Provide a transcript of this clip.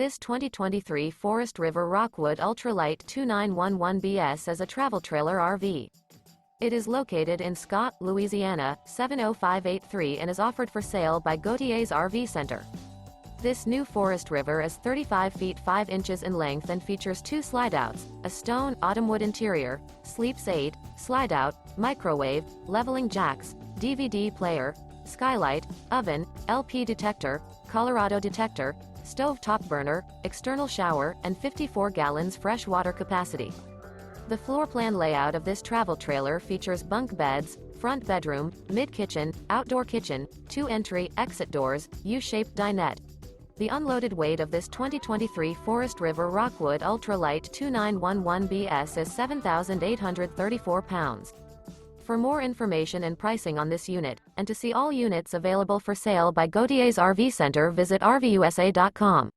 This 2023 Forest River Rockwood Ultralight 2911BS is a travel trailer RV. It is located in Scott, Louisiana, 70583 and is offered for sale by Gauthiers RV Center. This new Forest River is 35 feet 5 inches in length and features 2 slideouts, a stone AUTUMNWOOD interior, sleeps 8, slideout, microwave, leveling jacks, DVD player, skylight, oven, LP detector, Colorado detector, stove top burner, external shower, and 54 gallons fresh water capacity. The floor plan layout of this travel trailer features bunk beds, front bedroom, mid-kitchen, outdoor kitchen, 2 entry, exit doors, U-shaped dinette. The unloaded weight of this 2023 Forest River Rockwood Ultralight 2911BS is 7,834 pounds. For more information and pricing on this unit, and to see all units available for sale by Gauthiers RV Center, visit RVUSA.com.